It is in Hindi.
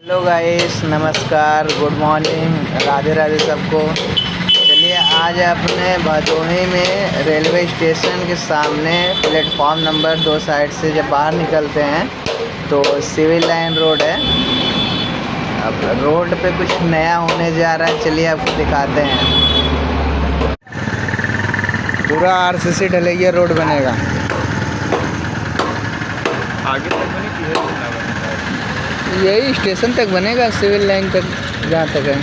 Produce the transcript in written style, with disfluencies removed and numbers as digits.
हेलो गाइस, नमस्कार, गुड मॉर्निंग, राधे राधे सबको। चलिए आज अपने भदोही में रेलवे स्टेशन के सामने प्लेटफॉर्म नंबर 2 साइड से जब बाहर निकलते हैं तो सिविल लाइन रोड है। अब रोड पे कुछ नया होने जा रहा है, चलिए आपको दिखाते हैं। पूरा आरसीसी ढलैया रोड बनेगा। आगे तक बनी कि है? यही स्टेशन तक बनेगा, सिविल लाइन तक जहाँ तक है।